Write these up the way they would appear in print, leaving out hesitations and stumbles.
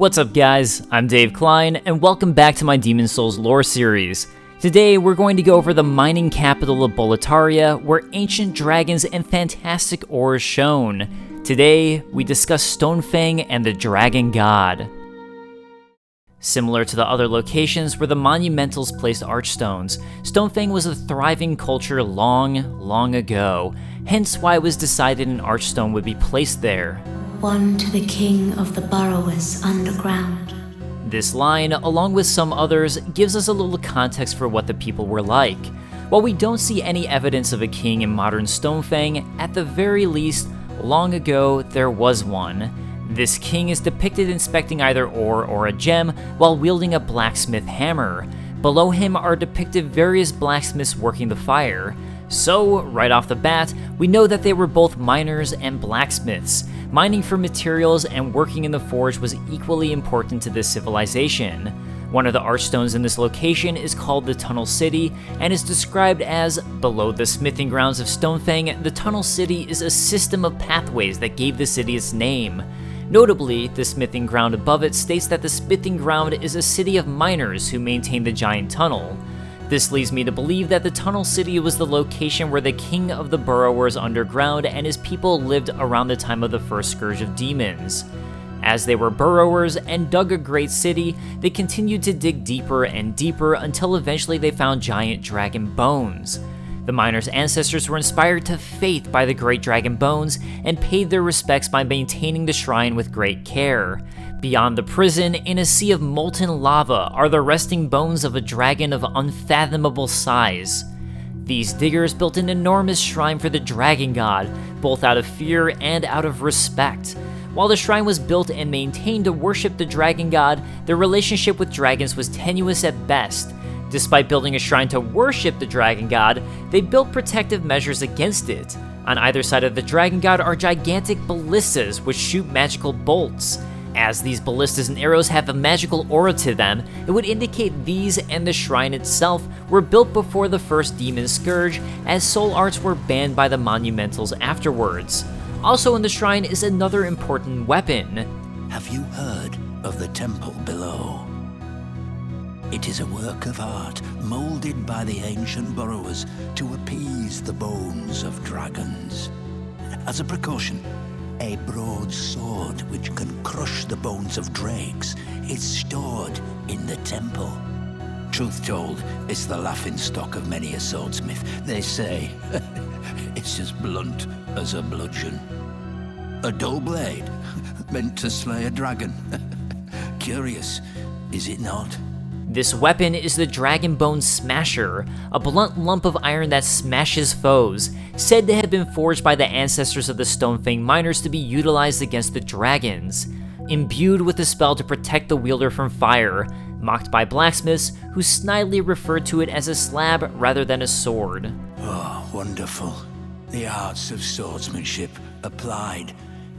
What's up guys, I'm Dave Klein, and welcome back to my Demon Souls lore series. Today we're going to go over the mining capital of Bolitaria, where ancient dragons and fantastic ore is shown. Today, we discuss Stonefang and the Dragon God. Similar to the other locations where the monumentals placed archstones, Stonefang was a thriving culture long ago, hence why it was decided an archstone would be placed there. One to the king of the burrowers underground. This line, along with some others, gives us a little context for what the people were like. While we don't see any evidence of a king in modern Stonefang, at the very least, long ago there was one. This king is depicted inspecting either ore or a gem while wielding a blacksmith hammer. Below him are depicted various blacksmiths working the fire. So, right off the bat, we know that they were both miners and blacksmiths. Mining for materials and working in the forge was equally important to this civilization. One of the archstones in this location is called the Tunnel City and is described as, below the smithing grounds of Stonefang, the Tunnel City is a system of pathways that gave the city its name. Notably, the smithing ground above it states that the smithing ground is a city of miners who maintain the giant tunnel. This leads me to believe that the Tunnel City was the location where the king of the burrowers underground and his people lived around the time of the first scourge of demons. As they were burrowers and dug a great city, they continued to dig deeper and deeper until eventually they found giant dragon bones. The miners' ancestors were inspired to faith by the great dragon bones and paid their respects by maintaining the shrine with great care. Beyond the prison, in a sea of molten lava, are the resting bones of a dragon of unfathomable size. These diggers built an enormous shrine for the dragon god, both out of fear and out of respect. While the shrine was built and maintained to worship the dragon god, their relationship with dragons was tenuous at best. Despite building a shrine to worship the dragon god, they built protective measures against it. On either side of the dragon god are gigantic ballistas which shoot magical bolts. As these ballistas and arrows have a magical aura to them, it would indicate these and the shrine itself were built before the first demon scourge, as soul arts were banned by the monumentals afterwards. Also in the shrine is another important weapon. Have you heard of the temple below? It is a work of art molded by the ancient burrowers to appease the bones of dragons. As a precaution, a broadsword which can crush the bones of drakes is stored in the temple. Truth told, it's the laughingstock of many a swordsmith. They say it's as blunt as a bludgeon. A dull blade meant to slay a dragon. Curious, is it not? This weapon is the Dragon Bone Smasher, a blunt lump of iron that smashes foes, said to have been forged by the ancestors of the Stonefang miners to be utilized against the dragons. Imbued with a spell to protect the wielder from fire, mocked by blacksmiths who snidely referred to it as a slab rather than a sword. Oh, wonderful. The arts of swordsmanship applied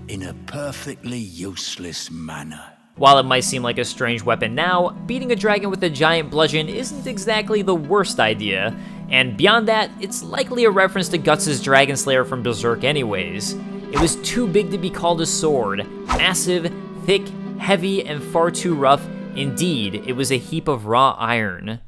in a perfectly useless manner. While it might seem like a strange weapon now, beating a dragon with a giant bludgeon isn't exactly the worst idea, and beyond that, it's likely a reference to Guts' Dragon Slayer from Berserk anyways. It was too big to be called a sword. Massive, thick, heavy, and far too rough. Indeed, it was a heap of raw iron.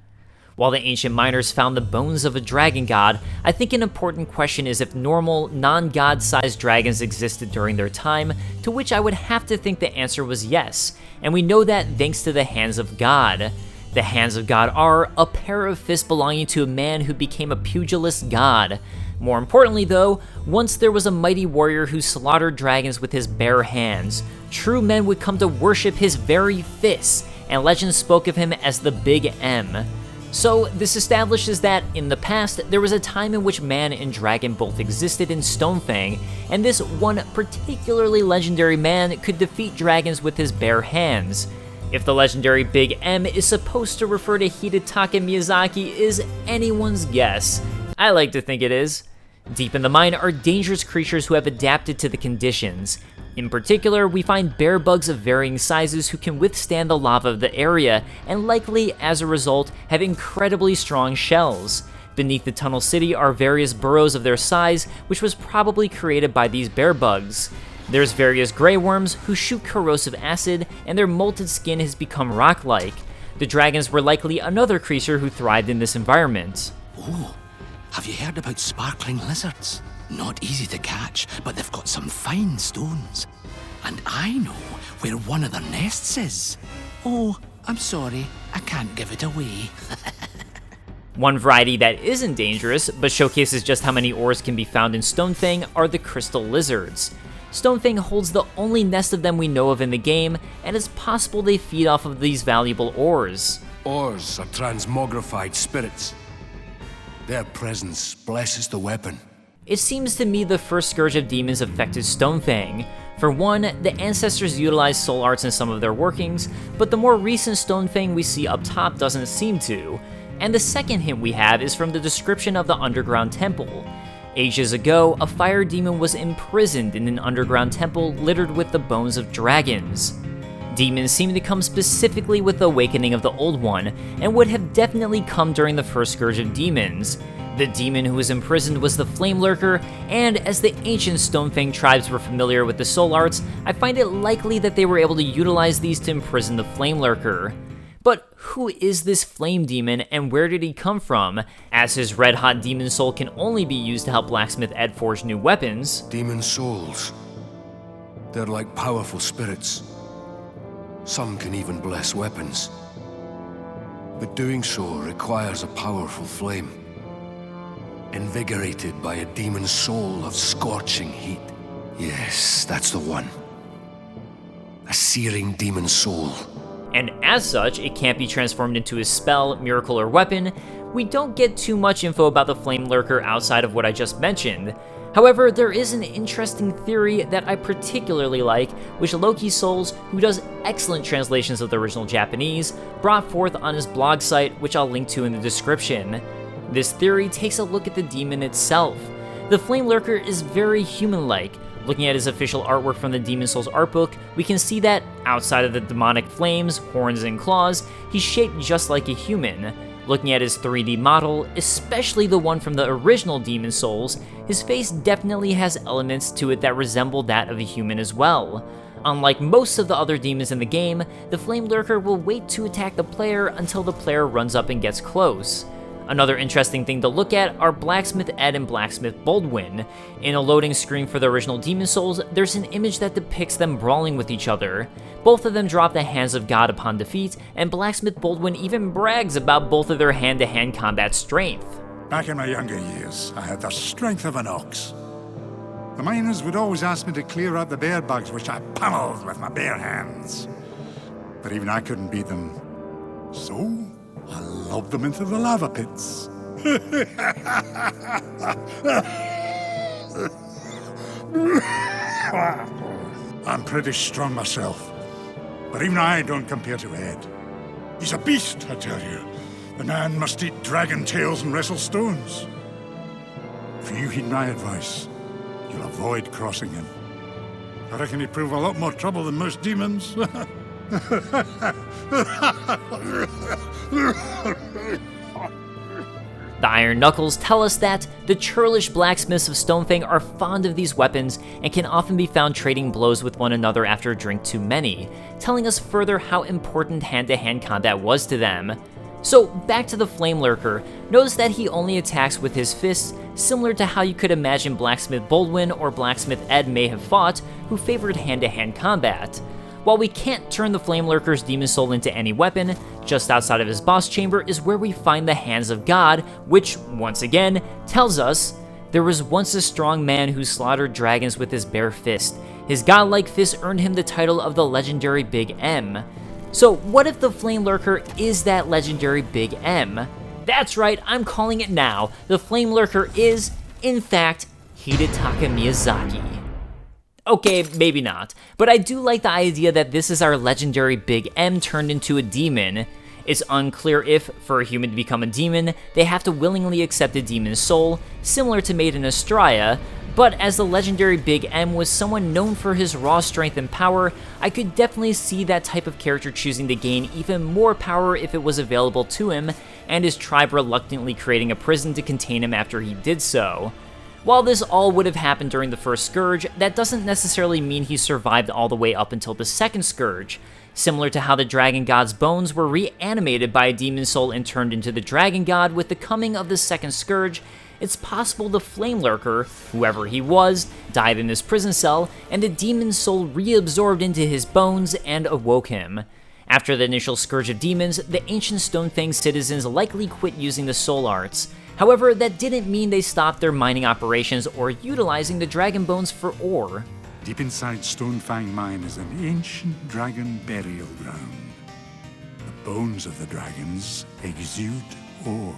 While the ancient miners found the bones of a dragon god, I think an important question is if normal, non-god-sized dragons existed during their time, to which I would have to think the answer was yes, and we know that thanks to the Hands of God. The Hands of God are a pair of fists belonging to a man who became a pugilist god. More importantly though, once there was a mighty warrior who slaughtered dragons with his bare hands. True men would come to worship his very fists, and legend spoke of him as the Big M. So, this establishes that, in the past, there was a time in which man and dragon both existed in Stonefang, and this one particularly legendary man could defeat dragons with his bare hands. If the legendary Big M is supposed to refer to Hidetaka Miyazaki is anyone's guess. I like to think it is. Deep in the mine are dangerous creatures who have adapted to the conditions. In particular, we find bear bugs of varying sizes who can withstand the lava of the area, and likely, as a result, have incredibly strong shells. Beneath the Tunnel City are various burrows of their size, which was probably created by these bear bugs. There's various grey worms who shoot corrosive acid, and their molted skin has become rock-like. The dragons were likely another creature who thrived in this environment. Oh, have you heard about sparkling lizards? Not easy to catch, but they've got some fine stones. And I know where one of their nests is. Oh, I'm sorry, I can't give it away. One variety that isn't dangerous, but showcases just how many ores can be found in Stonefang, are the crystal lizards. Stonefang holds the only nest of them we know of in the game, and it's possible they feed off of these valuable ores. Ores are transmogrified spirits. Their presence blesses the weapon. It seems to me the first scourge of demons affected Stonefang. For one, the ancestors utilized soul arts in some of their workings, but the more recent Stonefang we see up top doesn't seem to. And the second hint we have is from the description of the underground temple. Ages ago, a fire demon was imprisoned in an underground temple littered with the bones of dragons. Demons seem to come specifically with the awakening of the Old One, and would have definitely come during the first scourge of demons. The demon who was imprisoned was the Flamelurker, and as the ancient Stonefang tribes were familiar with the soul arts, I find it likely that they were able to utilize these to imprison the Flamelurker. But who is this flame demon, and where did he come from, as his red-hot demon soul can only be used to help Blacksmith Ed forge new weapons? Demon souls. They're like powerful spirits. Some can even bless weapons. But doing so requires a powerful flame, invigorated by a demon soul of scorching heat. Yes, that's the one. A searing demon soul. And as such, it can't be transformed into a spell, miracle, or weapon. We don't get too much info about the Flamelurker outside of what I just mentioned. However, there is an interesting theory that I particularly like, which Loki Souls, who does excellent translations of the original Japanese, brought forth on his blog site, which I'll link to in the description. This theory takes a look at the demon itself. The Flamelurker is very human-like. Looking at his official artwork from the Demon Souls artbook, we can see that, outside of the demonic flames, horns, and claws, he's shaped just like a human. Looking at his 3D model, especially the one from the original Demon Souls, his face definitely has elements to it that resemble that of a human as well. Unlike most of the other demons in the game, the Flamelurker will wait to attack the player until the player runs up and gets close. Another interesting thing to look at are Blacksmith Ed and Blacksmith Baldwin. In a loading screen for the original Demon Souls, there's an image that depicts them brawling with each other. Both of them drop the hands of God upon defeat, and Blacksmith Baldwin even brags about both of their hand-to-hand combat strength. Back in my younger years, I had the strength of an ox. The miners would always ask me to clear out the bear bugs, which I pummeled with my bare hands. But even I couldn't beat them. So I lobbed them into the lava pits. I'm pretty strong myself, but even I don't compare to Ed. He's a beast, I tell you. The man must eat dragon tails and wrestle stones. If you heed my advice, you'll avoid crossing him. I reckon he'd prove a lot more trouble than most demons. The Iron Knuckles tell us that the churlish blacksmiths of Stonefang are fond of these weapons and can often be found trading blows with one another after a drink too many, telling us further how important hand-to-hand combat was to them. So back to the Flamelurker, notice that he only attacks with his fists, similar to how you could imagine Blacksmith Baldwin or Blacksmith Ed may have fought, who favored hand-to-hand combat. While we can't turn the Flamelurker's demon soul into any weapon, just outside of his boss chamber is where we find the Hands of God, which, once again, tells us there was once a strong man who slaughtered dragons with his bare fist. His godlike fist earned him the title of the legendary Big M. So what if the Flamelurker is that legendary Big M? That's right, I'm calling it now. The Flamelurker is, in fact, Hidetaka Miyazaki. Okay, maybe not, but I do like the idea that this is our legendary Big M turned into a demon. It's unclear if, for a human to become a demon, they have to willingly accept a demon's soul, similar to Maiden Astraea, but as the legendary Big M was someone known for his raw strength and power, I could definitely see that type of character choosing to gain even more power if it was available to him, and his tribe reluctantly creating a prison to contain him after he did so. While this all would have happened during the first Scourge, that doesn't necessarily mean he survived all the way up until the second Scourge. Similar to how the Dragon God's bones were reanimated by a demon soul and turned into the Dragon God with the coming of the second Scourge, it's possible the Flamelurker, whoever he was, died in his prison cell, and the demon soul reabsorbed into his bones and awoke him. After the initial Scourge of Demons, the ancient Stonefang citizens likely quit using the soul arts. However, that didn't mean they stopped their mining operations or utilizing the dragon bones for ore. Deep inside Stonefang Mine is an ancient dragon burial ground. The bones of the dragons exude ore.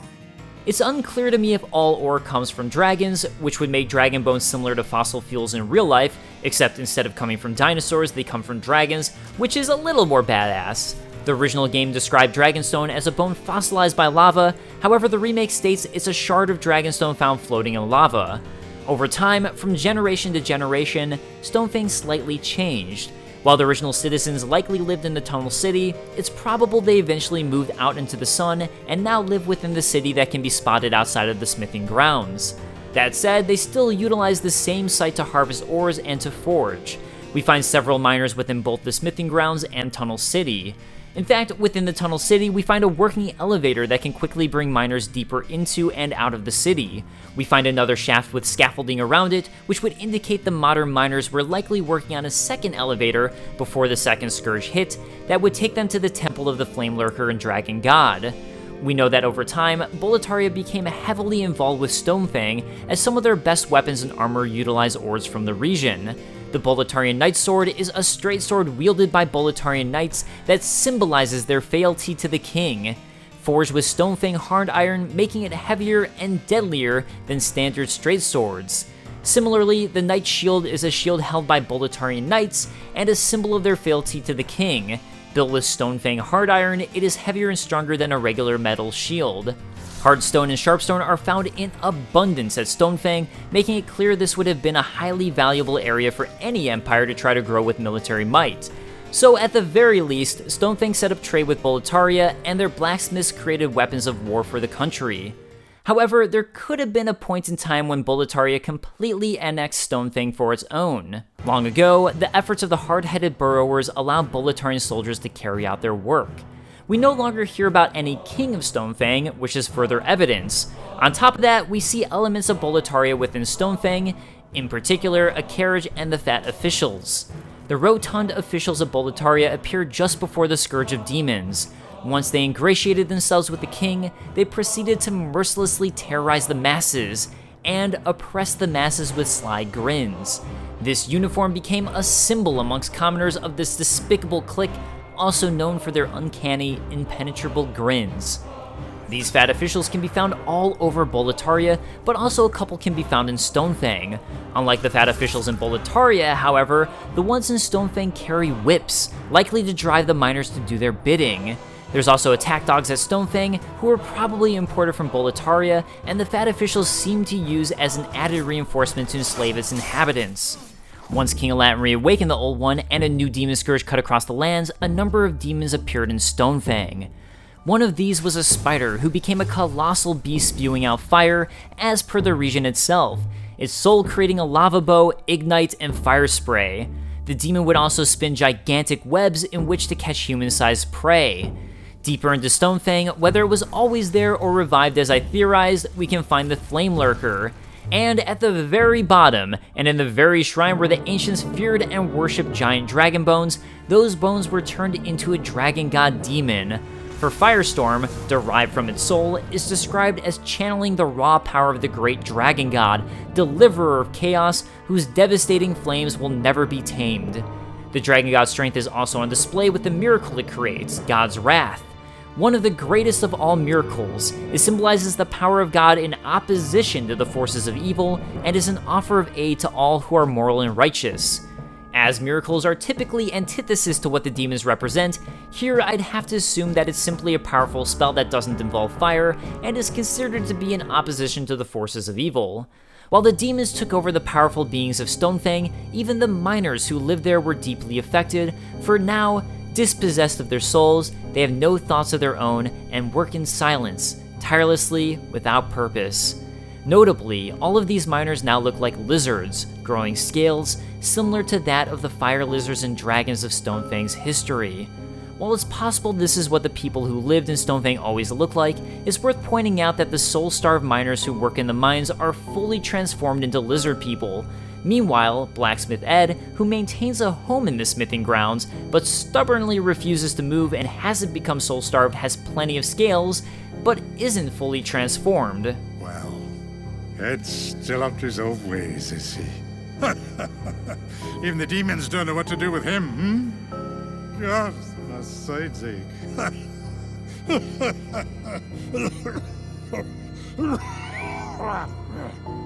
It's unclear to me if all ore comes from dragons, which would make dragon bones similar to fossil fuels in real life, except instead of coming from dinosaurs, they come from dragons, which is a little more badass. The original game described Dragonstone as a bone fossilized by lava, however the remake states it's a shard of Dragonstone found floating in lava. Over time, from generation to generation, Stonefang slightly changed. While the original citizens likely lived in the Tunnel City, it's probable they eventually moved out into the sun and now live within the city that can be spotted outside of the smithing grounds. That said, they still utilize the same site to harvest ores and to forge. We find several miners within both the smithing grounds and Tunnel City. In fact, within the Tunnel City, we find a working elevator that can quickly bring miners deeper into and out of the city. We find another shaft with scaffolding around it, which would indicate the modern miners were likely working on a second elevator before the second Scourge hit that would take them to the Temple of the Flamelurker and Dragon God. We know that over time, Bolitarian became heavily involved with Stonefang, as some of their best weapons and armor utilize ores from the region. The Bolitarian Knight Sword is a straight sword wielded by Bolitarian Knights that symbolizes their fealty to the king. Forged with Stonefang hard iron, making it heavier and deadlier than standard straight swords. Similarly, the Knight Shield is a shield held by Bolitarian Knights and a symbol of their fealty to the king. Built with Stonefang hard iron, it is heavier and stronger than a regular metal shield. Hardstone and Sharpstone are found in abundance at Stonefang, making it clear this would have been a highly valuable area for any empire to try to grow with military might. So at the very least, Stonefang set up trade with Bolitaria, and their blacksmiths created weapons of war for the country. However, there could have been a point in time when Bolitaria completely annexed Stonefang for its own. Long ago, the efforts of the hard-headed burrowers allowed Bolitarian soldiers to carry out their work. We no longer hear about any king of Stonefang, which is further evidence. On top of that, we see elements of Bolitaria within Stonefang, in particular a carriage and the fat officials. The rotund officials of Bolitaria appeared just before the Scourge of Demons. Once they ingratiated themselves with the king, they proceeded to mercilessly terrorize the masses, and oppress the masses with sly grins. This uniform became a symbol amongst commoners of this despicable clique, also known for their uncanny, impenetrable grins. These fat officials can be found all over Bolitaria, but also a couple can be found in Stonefang. Unlike the fat officials in Bolitaria, however, the ones in Stonefang carry whips, likely to drive the miners to do their bidding. There's also attack dogs at Stonefang, who are probably imported from Bolitaria, and the fat officials seem to use as an added reinforcement to enslave its inhabitants. Once King Alatin reawakened the Old One and a new demon scourge cut across the lands, a number of demons appeared in Stonefang. One of these was a spider who became a colossal beast spewing out fire, as per the region itself, its soul creating a lava bow, ignite, and fire spray. The demon would also spin gigantic webs in which to catch human-sized prey. Deeper into Stonefang, whether it was always there or revived as I theorized, we can find the Flamelurker. And at the very bottom, and in the very shrine where the ancients feared and worshipped giant dragon bones, those bones were turned into a dragon god demon. For Firestorm, derived from its soul, is described as channeling the raw power of the great dragon god, deliverer of chaos, whose devastating flames will never be tamed. The dragon god's strength is also on display with the miracle it creates, God's Wrath. One of the greatest of all miracles, it symbolizes the power of God in opposition to the forces of evil, and is an offer of aid to all who are moral and righteous. As miracles are typically antithesis to what the demons represent, here I'd have to assume that it's simply a powerful spell that doesn't involve fire, and is considered to be in opposition to the forces of evil. While the demons took over the powerful beings of Stonefang, even the miners who lived there were deeply affected, for now, dispossessed of their souls, they have no thoughts of their own and work in silence, tirelessly, without purpose. Notably, all of these miners now look like lizards, growing scales similar to that of the fire lizards and dragons of Stonefang's history. While it's possible this is what the people who lived in Stonefang always looked like, it's worth pointing out that the soul-starved miners who work in the mines are fully transformed into lizard people. Meanwhile, Blacksmith Ed, who maintains a home in the smithing grounds, but stubbornly refuses to move and hasn't become soul-starved, has plenty of scales, but isn't fully transformed. Well, Ed's still up to his old ways, is he? Even the demons don't know what to do with him, God, my sides ache.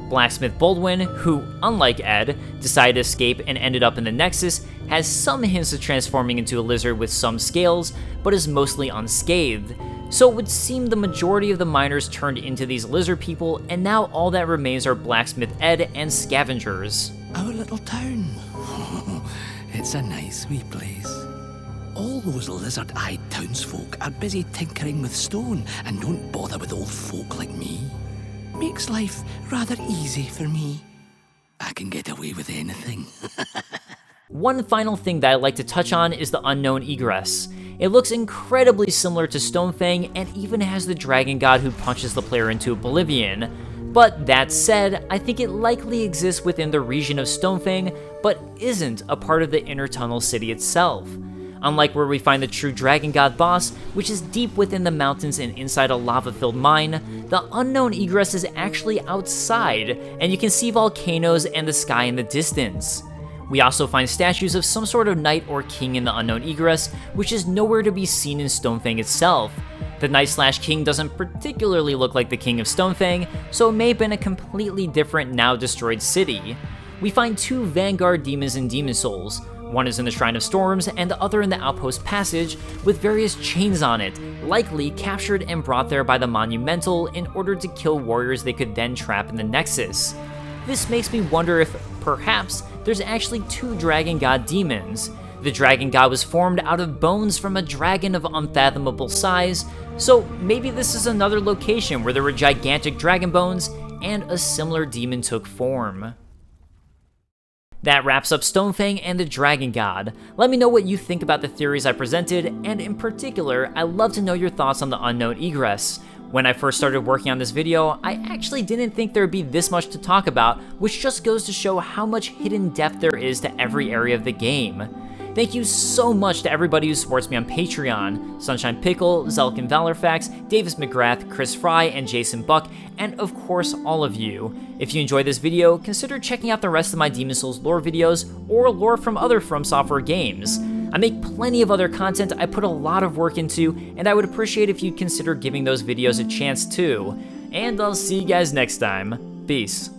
Blacksmith Baldwin, who, unlike Ed, decided to escape and ended up in the Nexus, has some hints of transforming into a lizard with some scales, but is mostly unscathed. So it would seem the majority of the miners turned into these lizard people, and now all that remains are Blacksmith Ed and scavengers. Our little town. It's a nice wee place. All those lizard-eyed townsfolk are busy tinkering with stone and don't bother with old folk like me. Makes life rather easy for me. I can get away with anything. One final thing that I'd like to touch on is the Unknown Egress. It looks incredibly similar to Stonefang and even has the dragon god who punches the player into oblivion. But that said, I think it likely exists within the region of Stonefang, but isn't a part of the inner tunnel city itself. Unlike where we find the true dragon god boss, which is deep within the mountains and inside a lava-filled mine, the Unknown Egress is actually outside, and you can see volcanoes and the sky in the distance. We also find statues of some sort of knight or king in the Unknown Egress, which is nowhere to be seen in Stonefang itself. The knight/king doesn't particularly look like the king of Stonefang, so it may have been a completely different, now destroyed city. We find two vanguard demons and demon souls. One is in the Shrine of Storms, and the other in the Outpost Passage, with various chains on it, likely captured and brought there by the Monumental in order to kill warriors they could then trap in the Nexus. This makes me wonder if, perhaps, there's actually two Dragon God demons. The Dragon God was formed out of bones from a dragon of unfathomable size, so maybe this is another location where there were gigantic dragon bones, and a similar demon took form. That wraps up Stonefang and the Dragon God. Let me know what you think about the theories I presented, and in particular, I'd love to know your thoughts on the Unknown Egress. When I first started working on this video, I actually didn't think there would be this much to talk about, which just goes to show how much hidden depth there is to every area of the game. Thank you so much to everybody who supports me on Patreon: Sunshine Pickle, Zelkin Valorfax, Davis McGrath, Chris Fry, and Jason Buck, and of course all of you. If you enjoyed this video, consider checking out the rest of my Demon Souls lore videos, or lore from other From Software games. I make plenty of other content I put a lot of work into, and I would appreciate if you'd consider giving those videos a chance too. And I'll see you guys next time. Peace.